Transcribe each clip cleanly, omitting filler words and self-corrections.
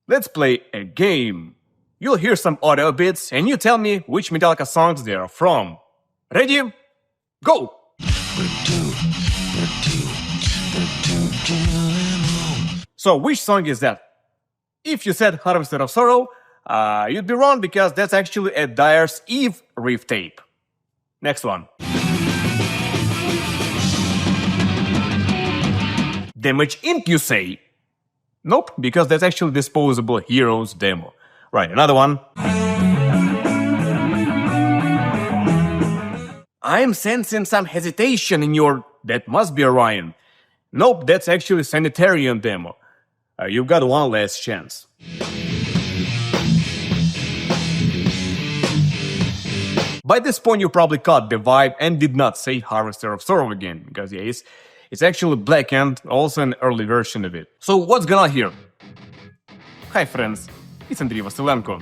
let's play a game. You'll hear some audio bits and you tell me which Metallica songs they are from. Ready? Go! So which song is that? If you said Harvester of Sorrow, you'd be wrong because that's actually a Dyer's Eve Riff tape. Next one. Damage Inc., you say? Nope, because that's actually Disposable Heroes demo. Right, another one. I'm sensing some hesitation in your... That must be Orion. Nope, that's actually Sanitarium demo. You've got one last chance. By this point, you probably caught the vibe and did not say Harvester of Sorrow again, because yeah, it's actually Blackened, also an early version of it. So what's going on here? Hi friends, it's Andriy Vasylenko.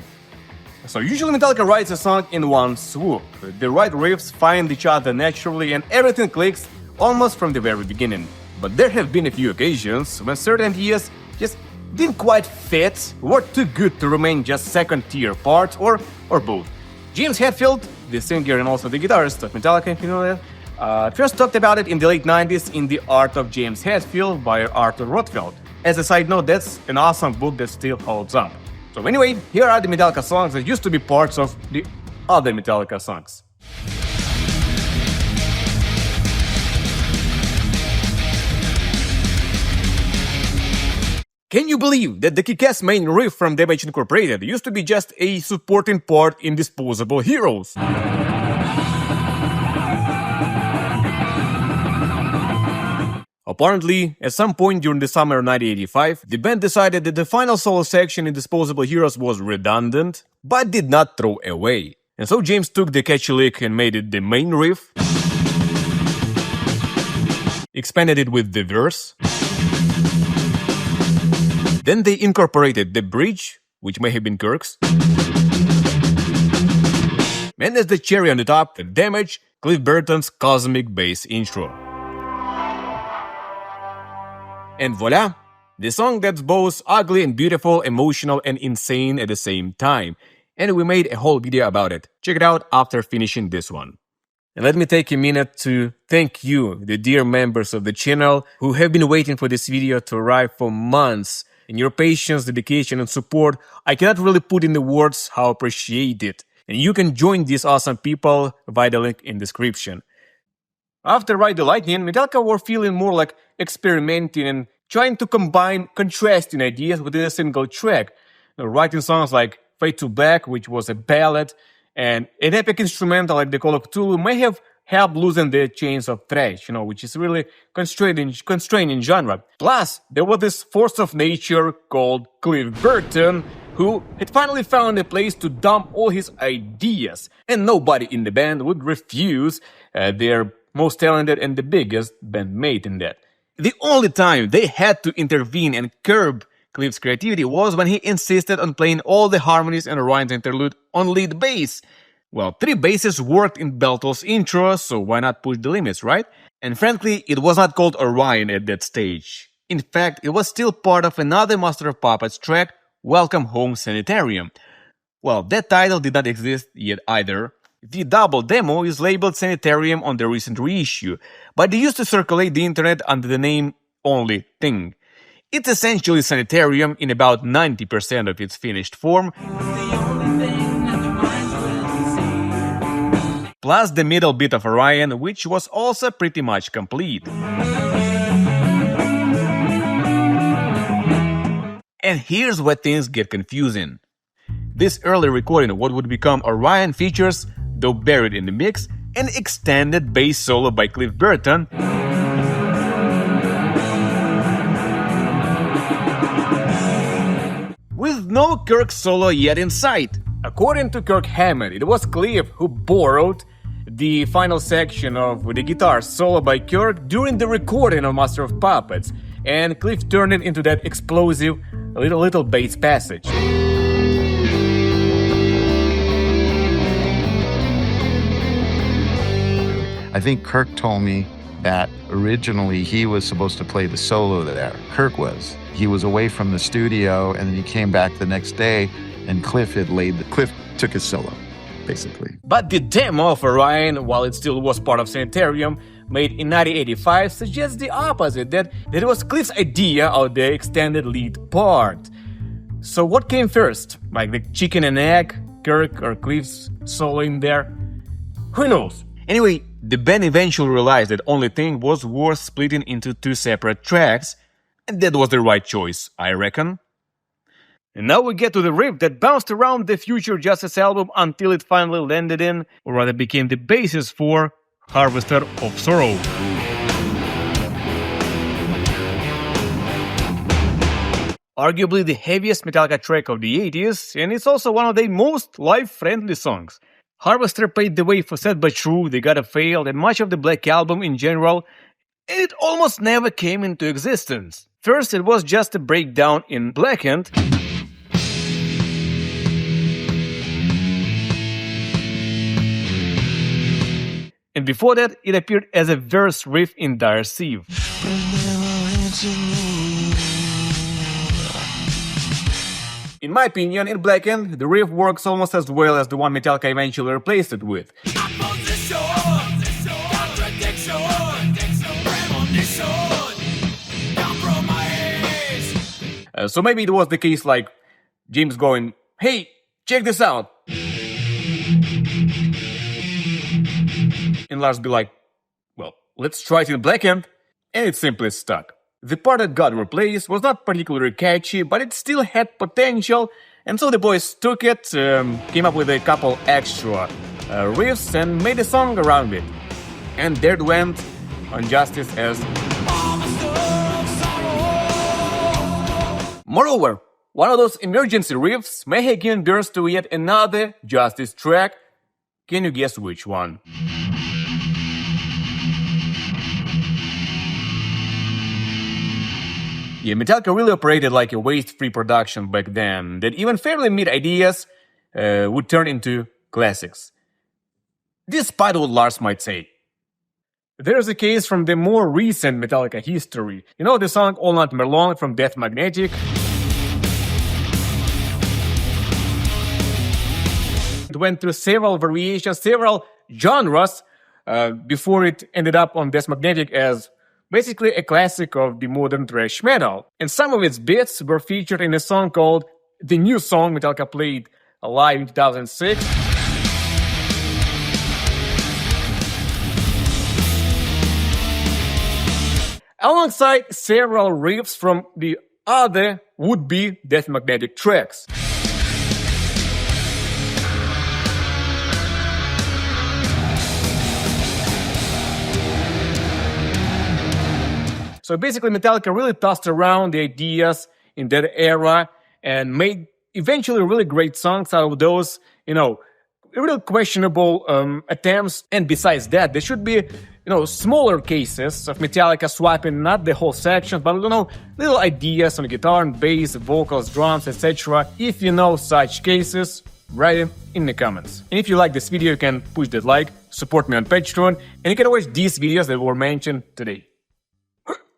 So usually Metallica writes a song in one swoop. The right riffs find each other naturally and everything clicks almost from the very beginning. But there have been a few occasions when certain ideas just didn't quite fit, were too good to remain just second-tier parts, or both. James Hetfield, the singer and also the guitarist of Metallica, if you know that, first talked about it in the late 90s in The Art of James Hetfield by Arthur Rothfeld. As a side note, that's an awesome book that still holds up. So anyway, here are the Metallica songs that used to be parts of the other Metallica songs. Can you believe that the kick-ass main riff from Damage Incorporated used to be just a supporting part in Disposable Heroes? Apparently, at some point during the summer of 1985, the band decided that the final solo section in Disposable Heroes was redundant, but did not throw away. And so James took the catchy lick and made it the main riff, expanded it with the verse, then they incorporated the bridge, which may have been Kirk's, and as the cherry on the top, the Damage, Cliff Burton's cosmic bass intro. And voila! The song that's both ugly and beautiful, emotional and insane at the same time. And we made a whole video about it. Check it out after finishing this one. And let me take a minute to thank you, the dear members of the channel, who have been waiting for this video to arrive for months. And your patience, dedication and support, I cannot really put into words how I appreciate it. And you can join these awesome people via the link in description. After Ride the Lightning, Metallica were feeling more like experimenting and trying to combine contrasting ideas within a single track. Writing songs like Fade to Black, which was a ballad, and an epic instrumental like The Call of Cthulhu may have helped loosen the chains of thrash, which is really constraining genre. Plus, there was this force of nature called Cliff Burton, who had finally found a place to dump all his ideas, and nobody in the band would refuse their most talented and the biggest bandmate in that. The only time they had to intervene and curb Cliff's creativity was when he insisted on playing all the harmonies and Orion's interlude on lead bass. Well, 3 basses worked in Beltle's intro, so why not push the limits, right? And frankly, it was not called Orion at that stage. In fact, it was still part of another Master of Puppets track, Welcome Home Sanitarium. Well, that title did not exist yet either. The double demo is labeled Sanitarium on the recent reissue, but they used to circulate the internet under the name Only Thing. It's essentially Sanitarium in about 90% of its finished form, plus the middle bit of Orion, which was also pretty much complete. And here's where things get confusing. This early recording of what would become Orion features, though buried in the mix, an extended bass solo by Cliff Burton, with no Kirk solo yet in sight. According to Kirk Hammett, it was Cliff who borrowed the final section of the guitar solo by Kirk during the recording of Master of Puppets, and Cliff turned it into that explosive little bass passage. I think Kirk told me that originally he was supposed to play the solo there. Kirk was. he was away from the studio, and then he came back the next day, and Cliff took his solo, basically. But the demo of Orion, while it still was part of Sanitarium, made in 1985, suggests the opposite, that it was Cliff's idea of the extended lead part. So what came first? Like the chicken and egg, Kirk or Cliff's solo in there? Who knows? Anyway, the band eventually realized that only thing was worth splitting into 2 separate tracks, and that was the right choice, I reckon. And now we get to the riff that bounced around the future Justice album until it finally landed in, or rather became the basis for Harvester of Sorrow. Arguably the heaviest Metallica track of the 80s, and it's also one of their most live-friendly songs. Harvester paved the way for Sad But True, They Gotta Fail, and much of the Black Album in general, and it almost never came into existence. First, it was just a breakdown in Blackened, and before that, it appeared as a verse riff in Dire Sieve. In my opinion, in Blackened, the riff works almost as well as the one Metallica eventually replaced it with. So maybe it was the case like James going, "Hey, check this out." And Lars be like, "Well, let's try it in Blackened," and it simply stuck. The part that got replaced was not particularly catchy, but it still had potential, and so the boys took it, came up with a couple extra riffs and made a song around it. And there it went on Justice as... Moreover, one of those emergency riffs may have given birth to yet another Justice track. Can you guess which one? Yeah, Metallica really operated like a waste-free production back then, that even fairly mid ideas would turn into classics. Despite what Lars might say. There's a case from the more recent Metallica history. You know the song All Night Long from Death Magnetic? It went through several variations, several genres, before it ended up on Death Magnetic as basically a classic of the modern thrash metal. And some of its bits were featured in a song called The New Song Metallica played live in 2006. Alongside several riffs from the other would-be Death Magnetic tracks. So basically Metallica really tossed around the ideas in that era and made eventually really great songs out of those, real questionable attempts. And besides that, there should be, smaller cases of Metallica swapping not the whole section, but, little ideas on guitar and bass, vocals, drums, etc. If you know such cases, write them in the comments. And if you like this video, you can push that like, support me on Patreon, and you can watch these videos that were mentioned today.